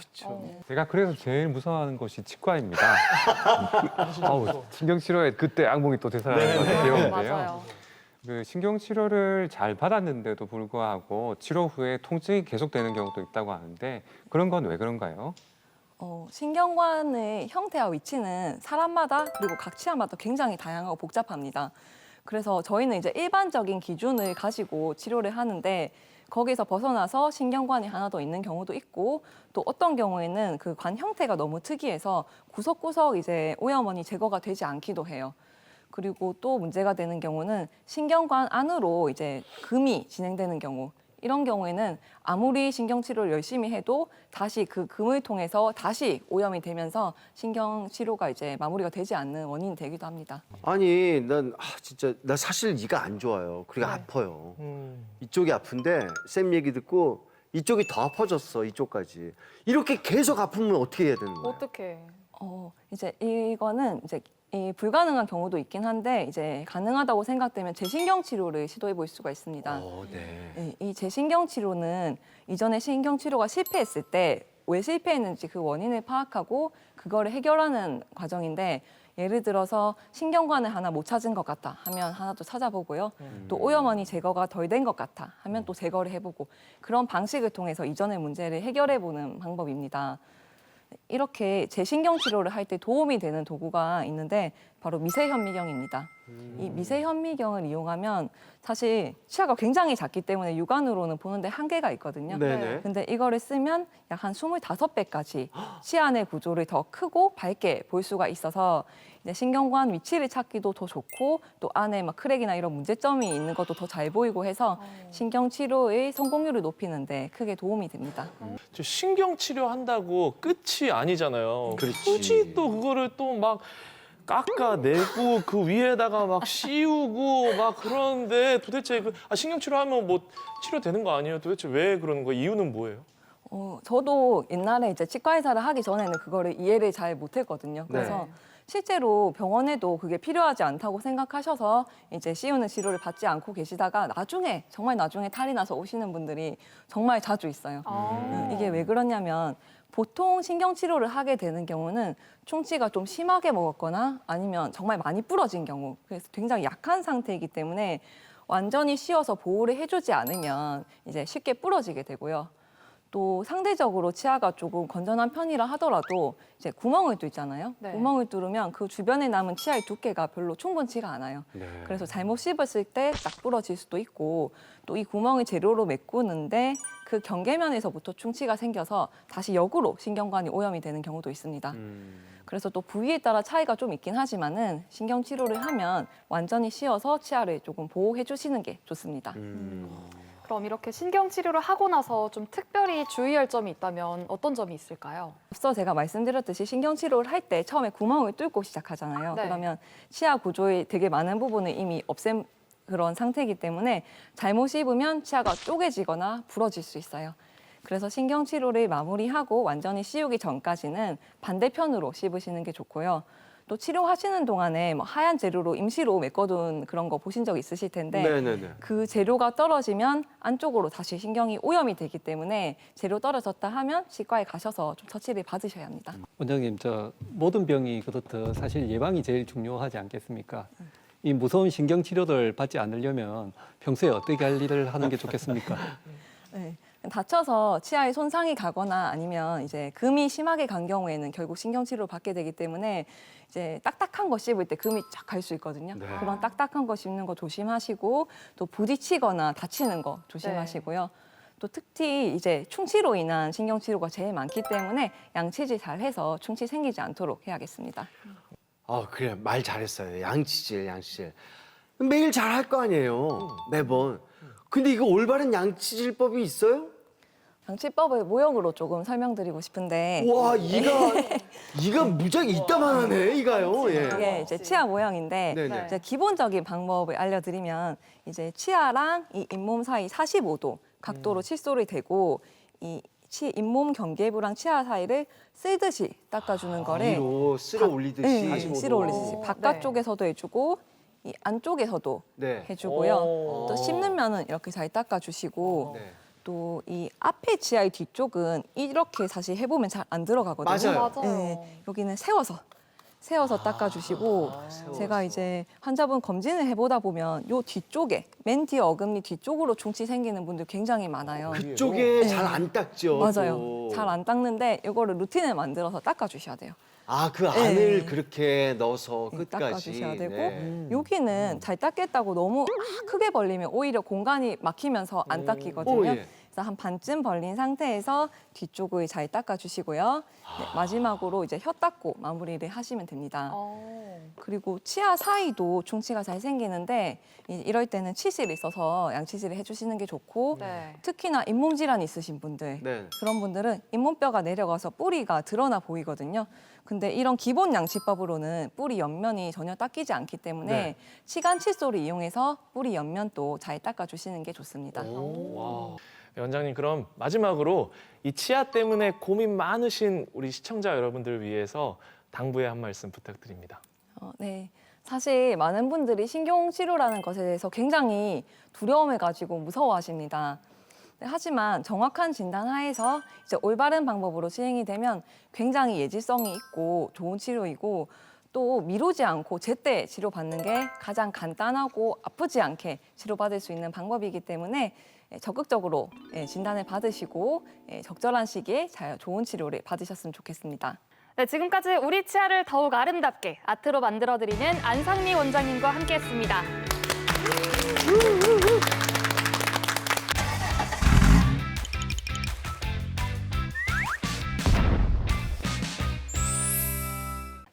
제가 그래서 제일 무서워하는 것이 치과입니다. 신경치료에 그때 악몽이 또 되살아나는 것 기억인데요. 맞아요. 그 신경치료를 잘 받았는데도 불구하고 치료 후에 통증이 계속되는 경우도 있다고 하는데 그런 건 왜 그런가요? 신경관의 형태와 위치는 사람마다 그리고 각 치아마다 굉장히 다양하고 복잡합니다. 그래서 저희는 이제 일반적인 기준을 가지고 치료를 하는데 거기서 벗어나서 신경관이 하나 더 있는 경우도 있고 또 어떤 경우에는 그 관 형태가 너무 특이해서 구석구석 이제 오염원이 제거가 되지 않기도 해요. 그리고 또 문제가 되는 경우는 신경관 안으로 이제 금이 진행되는 경우 이런 경우에는 아무리 신경치료를 열심히 해도 다시 그 금을 통해서 다시 오염이 되면서 신경치료가 이제 마무리가 되지 않는 원인이 되기도 합니다. 아니, 진짜 나 사실 이가 안 좋아요. 그리고 네. 아파요. 이쪽이 아픈데 쌤 얘기 듣고 이쪽이 더 아파졌어, 이쪽까지. 이렇게 계속 아프면 어떻게 해야 되는 거예요? 어떻게? 이제 이거는 이제 이 불가능한 경우도 있긴 한데 이제 가능하다고 생각되면 재신경 치료를 시도해 볼 수가 있습니다. 네. 이 재신경 치료는 이전에 신경 치료가 실패했을 때 왜 실패했는지 그 원인을 파악하고 그거를 해결하는 과정인데 예를 들어서 신경관을 하나 못 찾은 것 같다 하면 하나 또 찾아보고요. 또 오염원이 제거가 덜 된 것 같아 하면 또 제거를 해보고 그런 방식을 통해서 이전의 문제를 해결해보는 방법입니다. 이렇게 재신경 치료를 할 때 도움이 되는 도구가 있는데 바로 미세현미경입니다. 이 미세현미경을 이용하면 사실 치아가 굉장히 작기 때문에 육안으로는 보는데 한계가 있거든요. 네네. 근데 이거를 쓰면 약 한 25배까지 치아 내 구조를 더 크고 밝게 볼 수가 있어서 이제 신경관 위치를 찾기도 더 좋고 또 안에 막 크랙이나 이런 문제점이 있는 것도 더 잘 보이고 해서 신경 치료의 성공률을 높이는 데 크게 도움이 됩니다. 저 신경 치료한다고 끝이 아니잖아요. 그렇지. 굳이 또 그거를 또 막 깎아내고 그 위에다가 막 씌우고 막 그러는데 도대체 신경 치료하면 뭐 치료되는 거 아니에요? 도대체 왜 그러는 거예요? 이유는 뭐예요? 저도 옛날에 이제 치과 의사를 하기 전에는 그거를 이해를 잘 못했거든요. 그래서 실제로 병원에도 그게 필요하지 않다고 생각하셔서 이제 씌우는 치료를 받지 않고 계시다가 나중에 정말 나중에 탈이 나서 오시는 분들이 정말 자주 있어요. 이게 왜 그러냐면 보통 신경 치료를 하게 되는 경우는 충치가 좀 심하게 먹었거나 아니면 정말 많이 부러진 경우, 그래서 굉장히 약한 상태이기 때문에 완전히 씌워서 보호를 해주지 않으면 이제 쉽게 부러지게 되고요. 또 상대적으로 치아가 조금 건전한 편이라 하더라도 이제 구멍을 뚫잖아요. 네. 구멍을 뚫으면 그 주변에 남은 치아의 두께가 별로 충분치가 않아요. 그래서 잘못 씹었을 때 딱 부러질 수도 있고 또 이 구멍을 재료로 메꾸는데 그 경계면에서부터 충치가 생겨서 다시 역으로 신경관이 오염이 되는 경우도 있습니다. 그래서 또 부위에 따라 차이가 좀 있긴 하지만은 신경 치료를 하면 완전히 씌워서 치아를 조금 보호해 주시는 게 좋습니다. 그럼 이렇게 신경 치료를 하고 나서 좀 특별히 주의할 점이 있다면 어떤 점이 있을까요? 앞서 제가 말씀드렸듯이 신경 치료를 할 때 처음에 구멍을 뚫고 시작하잖아요. 네. 그러면 치아 구조의 되게 많은 부분을 이미 없앤 그런 상태이기 때문에 잘못 씹으면 치아가 쪼개지거나 부러질 수 있어요. 그래서 신경 치료를 마무리하고 완전히 씌우기 전까지는 반대편으로 씹으시는 게 좋고요. 또 치료하시는 동안에 뭐 하얀 재료로 임시로 메꿔둔 그런 거 보신 적 있으실 텐데 네네네. 그 재료가 떨어지면 안쪽으로 다시 신경이 오염이 되기 때문에 재료 떨어졌다 하면 치과에 가셔서 좀 처치를 받으셔야 합니다. 원장님, 모든 병이 그렇듯 사실 예방이 제일 중요하지 않겠습니까? 이 무서운 신경 치료를 받지 않으려면 평소에 어떻게 관리를 하는 게 좋겠습니까? 네. 다쳐서 치아에 손상이 가거나 아니면 이제 금이 심하게 간 경우에는 결국 신경 치료를 받게 되기 때문에 이제 딱딱한 거 씹을 때 금이 쫙 갈 수 있거든요. 그런 딱딱한 거 씹는 거 조심하시고 또 부딪히거나 다치는 거 조심하시고요. 또 특히 이제 충치로 인한 신경 치료가 제일 많기 때문에 양치질 잘 해서 충치 생기지 않도록 해야겠습니다. 그래, 말 잘했어요. 양치질. 매일 잘 할 거 아니에요. 매번. 근데 이거 올바른 양치질법이 있어요? 양치법을 모형으로 조금 설명드리고 싶은데 와, 이가 무지하게 이따만하네, 이가요. 예. 이게 이제 치아 모형인데 네네. 이제 기본적인 방법을 알려드리면 이제 치아랑 이 잇몸 사이 45도 각도로 칫솔이 대고 이 잇몸 경계부랑 치아 사이를 쓸듯이 닦아주는 거를 위로 쓸어 올리듯이. 네, 45도. 쓸어 올리듯이 바깥쪽에서도 해주고 이 안쪽에서도 네. 해주고요. 또 씹는 면은 이렇게 잘 닦아주시고 네. 또 이 앞에 치아의 뒤쪽은 이렇게 사실 해보면 잘 안 들어가거든요. 맞아요. 네, 여기는 세워서 닦아주시고 제가 이제 환자분 검진을 해보다 보면 요 뒤쪽에 맨 뒤에 어금니 뒤쪽으로 충치 생기는 분들 굉장히 많아요. 그쪽에 잘 안 닦죠. 맞아요. 또. 잘 안 닦는데 이거를 루틴을 만들어서 닦아주셔야 돼요. 그 안을 그렇게 넣어서 끝까지. 닦아주셔야 되고 네. 여기는 잘 닦겠다고 너무 크게 벌리면 오히려 공간이 막히면서 안 닦이거든요. 예. 그래서 한 반쯤 벌린 상태에서 뒤쪽을 잘 닦아주시고요. 네, 마지막으로 이제 혀 닦고 마무리를 하시면 됩니다. 그리고 치아 사이도 충치가 잘 생기는데 이럴 때는 치실이 있어서 양치질을 해주시는 게 좋고 네. 특히나 잇몸 질환이 있으신 분들 네. 그런 분들은 잇몸뼈가 내려가서 뿌리가 드러나 보이거든요. 근데 이런 기본 양치법으로는 뿌리 옆면이 전혀 닦이지 않기 때문에 네. 치간 칫솔을 이용해서 뿌리 옆면도 잘 닦아주시는 게 좋습니다. 원장님, 그럼 마지막으로 이 치아 때문에 고민 많으신 우리 시청자 여러분들을 위해서 당부의 한 말씀 부탁드립니다. 네. 사실 많은 분들이 신경치료라는 것에 대해서 굉장히 두려움을 가지고 무서워하십니다. 하지만 정확한 진단 하에서 이제 올바른 방법으로 진행이 되면 굉장히 예지성이 있고 좋은 치료이고 또 미루지 않고 제때 치료받는 게 가장 간단하고 아프지 않게 치료받을 수 있는 방법이기 때문에 적극적으로 진단을 받으시고 적절한 시기에 좋은 치료를 받으셨으면 좋겠습니다. 네, 지금까지 우리 치아를 더욱 아름답게 아트로 만들어드리는 안상미 원장님과 함께했습니다.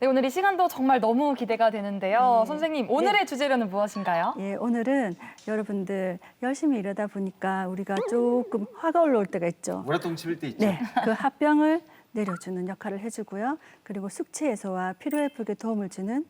네, 오늘 이 시간도 정말 너무 기대가 되는데요. 선생님, 오늘의 주제로는 무엇인가요? 예, 오늘은 여러분들 열심히 일하다 보니까 우리가 조금 화가 올라올 때가 있죠. 모라똥 치울 때 있죠. 네, 그 화병을 내려주는 역할을 해주고요. 그리고 숙취 해소와 피로 회복에 도움을 주는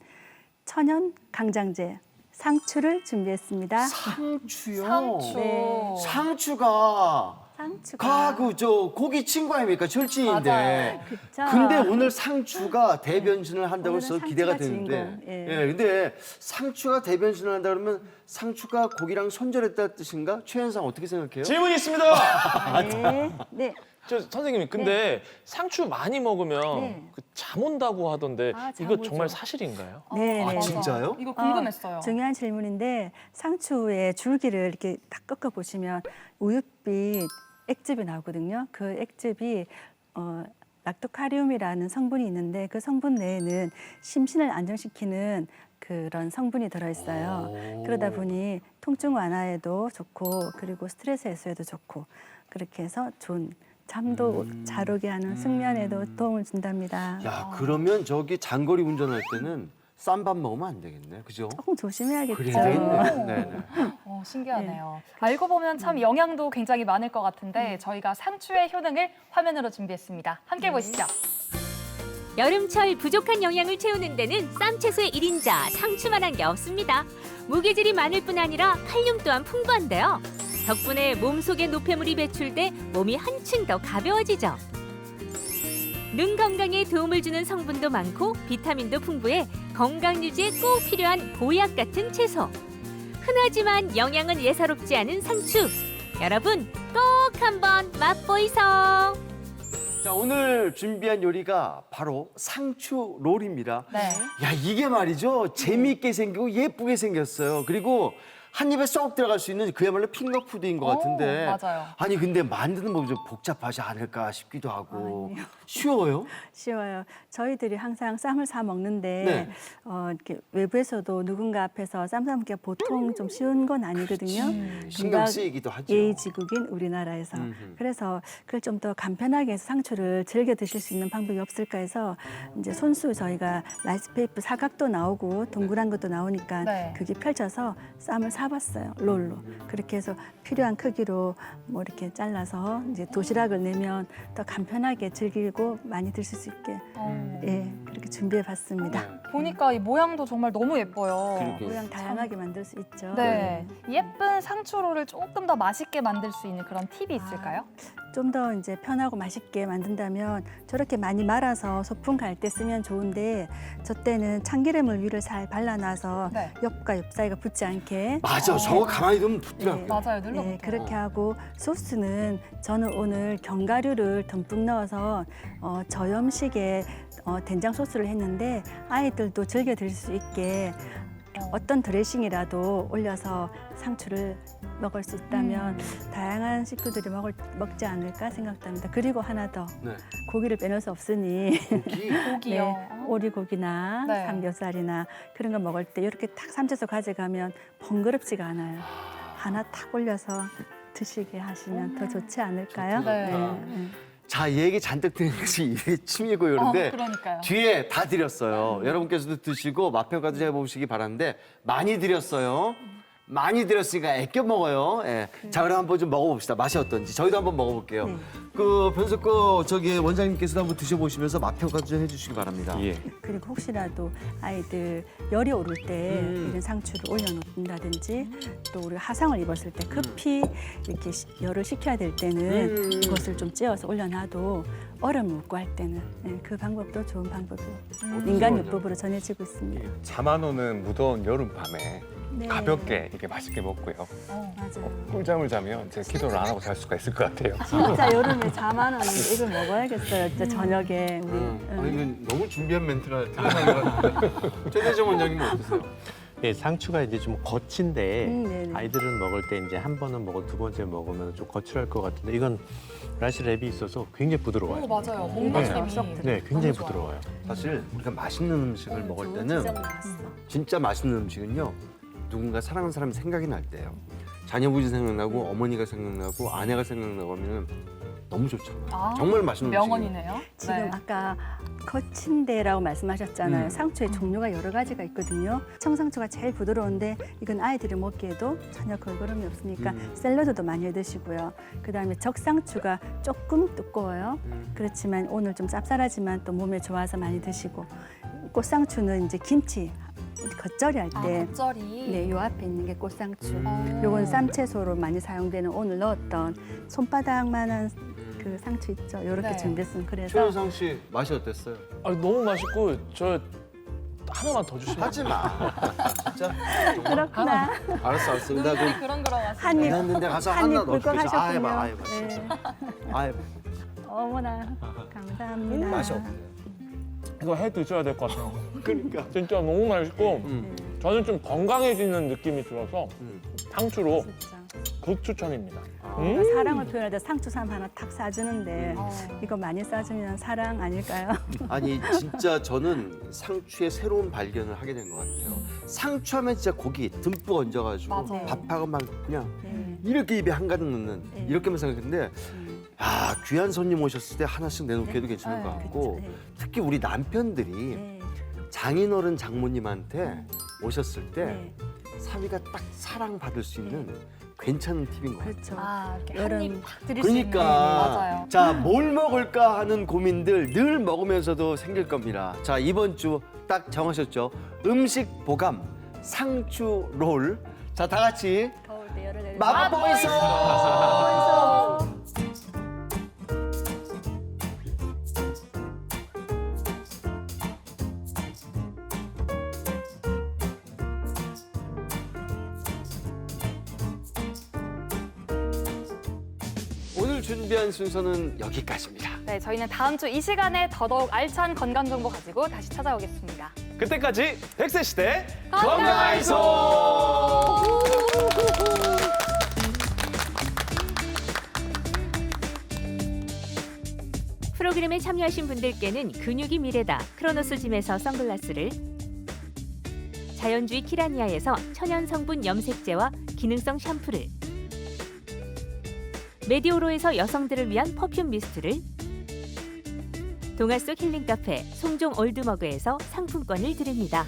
천연 강장제 상추를 준비했습니다. 상추요? 상추. 네. 상추가 상추가 저 고기 친구 아닙니까? 절친인데. 맞아요. 그쵸? 근데 오늘 상추가 대변신을 한다고 오늘은 해서 기대가 상추가 되는데. 주인공. 예. 근데 상추가 대변신을 한다 그러면 상추가 고기랑 손절했다는 뜻인가? 최현상 어떻게 생각해요? 질문이 있습니다. 네. 네. 저 선생님, 근데 상추 많이 먹으면 네. 잠 온다고 하던데 잠 이거 오죠. 정말 사실인가요? 네, 아, 네. 진짜요? 이거 궁금했어요. 중요한 질문인데 상추의 줄기를 이렇게 딱 꺾어 보시면 우윳빛 액즙이 나오거든요. 그 액즙이 락토카리움이라는 성분이 있는데 그 성분 내에는 심신을 안정시키는 그런 성분이 들어있어요. 그러다 보니 통증 완화에도 좋고 그리고 스트레스 해소에도 좋고 그렇게 해서 좋은 잠도 잘 오게 하는 숙면에도 도움을 준답니다. 야, 그러면 저기 장거리 운전할 때는 싼 밥 먹으면 안 되겠네. 그죠? 조금 조심해야겠죠. 그래야 되겠네. 네네. 신기하네요. 알고 보면 참 영양도 굉장히 많을 것 같은데 저희가 상추의 효능을 화면으로 준비했습니다. 함께 보시죠. 여름철 부족한 영양을 채우는 데는 쌈채소의 1인자 상추만한 게 없습니다. 무게질이 많을 뿐 아니라 칼륨 또한 풍부한데요. 덕분에 몸속에 노폐물이 배출돼 몸이 한층 더 가벼워지죠. 눈 건강에 도움을 주는 성분도 많고 비타민도 풍부해 건강 유지에 꼭 필요한 보약 같은 채소. 흔하지만 영양은 예사롭지 않은 상추. 여러분 꼭 한번 맛보이소. 자, 오늘 준비한 요리가 바로 상추 롤입니다. 네. 야, 이게 말이죠. 재미있게 생기고 예쁘게 생겼어요. 그리고 한 입에 쏙 들어갈 수 있는 그야말로 핑거푸드인 것 같은데. 맞아요. 아니, 근데 만드는 법이 좀 복잡하지 않을까 싶기도 하고. 아니요. 쉬워요? 쉬워요. 저희들이 항상 쌈을 사 먹는데 네. 이렇게 외부에서도 누군가 앞에서 쌈 싸먹기가 보통 좀 쉬운 건 아니거든요. 신경 쓰이기도 하죠. 예의지국인 우리나라에서. 그래서 그걸 좀 더 간편하게 해서 상추를 즐겨 드실 수 있는 방법이 없을까 해서 이제 손수 저희가 라이스페이퍼 사각도 나오고 동그란 것도 나오니까 네. 그게 펼쳐서 쌈을 사봤어요. 롤로. 그렇게 해서 필요한 크기로 뭐 이렇게 잘라서 이제 도시락을 내면 더 간편하게 즐기고 많이 드실 수 있게 예, 그렇게 준비해 봤습니다. 보니까 이 모양도 정말 너무 예뻐요. 그러게요. 모양 다양하게 만들 수 있죠. 네. 예쁜 상추롤을 조금 더 맛있게 만들 수 있는 그런 팁이 있을까요? 좀 더 이제 편하고 맛있게 만든다면 저렇게 많이 말아서 소풍 갈 때 쓰면 좋은데 저 때는 참기름을 위를 살 발라놔서 네. 옆과 옆 사이가 붙지 않게 맞아. 저거 가만히 두면 붙더라고요. 맞아요. 눌러붙어요. 네, 그렇게 하고 소스는 저는 오늘 견과류를 듬뿍 넣어서 저염식의 된장 소스를 했는데 아이들도 즐겨 드실 수 있게 어떤 드레싱이라도 올려서 상추를 먹을 수 있다면 다양한 식구들이 먹지 않을까 생각합니다. 그리고 하나 더 네. 고기를 빼놓을 수 없으니 고기요. 네, 오리고기나 네. 삼겹살이나 그런 거 먹을 때 이렇게 탁 삶쳐서 가져가면 번거롭지가 않아요. 하나 탁 올려서 드시게 하시면 더 좋지 않을까요? 네. 자, 얘기 잔뜩 드는 것이 입에 침이 고이는데 그러니까요. 뒤에 다 드렸어요. 여러분께서도 드시고 맛평가도 해보시기 바라는데 많이 드렸어요. 많이 드렸으니까 아껴 먹어요. 예. 자, 그럼 한번 좀 먹어봅시다. 맛이 어떤지. 저희도 한번 먹어볼게요. 네. 그 변석거 저기 원장님께서도 한번 드셔보시면서 맛평가 좀 해주시기 바랍니다. 예. 그리고 혹시라도 아이들 열이 오를 때 이런 상추를 올려놓는다든지 또 우리가 화상을 입었을 때 급히 이렇게 열을 식혀야 될 때는 이것을 좀 찧어서 올려놔도 얼음을 묻고 할 때는 그 방법도 좋은 방법이고 민간요법으로 전해지고 있습니다. 잠 안 오는 무더운 여름 밤에 네. 가볍게 이렇게 맛있게 먹고요. 맞아요. 꿀잠을 자면 제가 기도를 안 하고 잘 수가 있을 것 같아요. 진짜 여름에 잠 안 오는데 이걸 먹어야겠어요. 진짜 저녁에 우리. 아니, 이건 너무 준비한 멘트라 들어간 것 같은데. 최대정 원장님은 어떠세요? 예, 상추가 이제 좀 거친데 네네. 아이들은 먹을 때 이제 한 번은 먹고 두 번째 먹으면 좀 거칠할 것 같은데 이건 라시 랩이 있어서 굉장히 부드러워요. 맞아요. 네. 목맛이 네, 굉장히 부드러워요. 사실 우리가 맛있는 음식을 먹을 때는 진짜 맛있는 음식은요. 누군가 사랑하는 사람이 생각이 날 때예요. 자녀분이 생각나고 어머니가 생각나고 아내가 생각나고 하면 너무 좋잖아요. 정말 맛있는 명언이네요. 지금 네. 아까 거친데라고 말씀하셨잖아요. 상추의 종류가 여러 가지가 있거든요. 청상추가 제일 부드러운데 이건 아이들이 먹기에도 전혀 걸거름이 없으니까 샐러드도 많이 드시고요. 그다음에 적상추가 조금 두꺼워요. 그렇지만 오늘 좀 쌉쌀하지만 또 몸에 좋아서 많이 드시고 꽃상추는 이제 김치 겉절이 할 때 겉절이. 네, 요 앞에 있는 게 꽃상추. 어. 요건 쌈채소로 많이 사용되는 오늘 넣었던 손바닥만한 그 상추 있죠. 요렇게 네. 준비했습니다. 그래서 최현상 씨 맛이 어땠어요? 아, 너무 맛있고 저 하나만 더 주시면 하지 마. 진짜. 그렇구나. 알았어. 나 눈물이 그럼 그렁그렁하시네요. 한 입, 했는데 가서 한 하나 입 더 꿀꺽 줄게. 아, 하셨군요. 해봐. 해봐. 네. 아, 해봐. 어머나, 감사합니다. 맛이 없네. 이거 해 드셔야 될 것 같아요. 그러니까. 진짜 너무 맛있고 음. 저는 좀 건강해지는 느낌이 들어서 상추로 진짜. 극추천입니다. 사랑을 표현할 때 상추 쌈 하나 탁 싸주는데 이거 많이 싸주면 사랑 아닐까요? 아니 진짜 저는 상추의 새로운 발견을 하게 된 것 같아요. 상추하면 진짜 고기 듬뿍 얹어가지고 맞아요. 밥하고 막 그냥 네. 이렇게 입에 한가득 넣는 네. 이렇게만 생각했는데 아 귀한 손님 오셨을 때 하나씩 내놓기도 괜찮을 것 같고 그렇죠. 네. 특히 우리 남편들이 네. 장인어른 장모님한테 오셨을 때 네. 사위가 딱 사랑받을 수 있는 괜찮은 팁인 것 같아요. 그렇죠. 아, 이렇게 여름- 한입 팍 드릴 수 있는. 그러니까 맞아요. 자, 뭘 먹을까 하는 고민들 늘 먹으면서도 생길 겁니다. 자, 이번 주 딱 정하셨죠? 음식 보감 상추 롤. 자, 다 같이 더울 때 열을 내리고 맛보이소. 오늘 준비한 순서는 여기까지입니다. 네, 저희는 다음 주 이 시간에 더더욱 알찬 건강 정보 가지고 다시 찾아오겠습니다. 그때까지 100세 시대 건강하이소! 프로그램에 참여하신 분들께는 근육이 미래다 크로노스 짐에서 선글라스를, 자연주의 키라니아에서 천연 성분 염색제와 기능성 샴푸를, 메디오로에서 여성들을 위한 퍼퓸 미스트를, 동화 속 힐링 카페 송종 올드머그에서 상품권을 드립니다.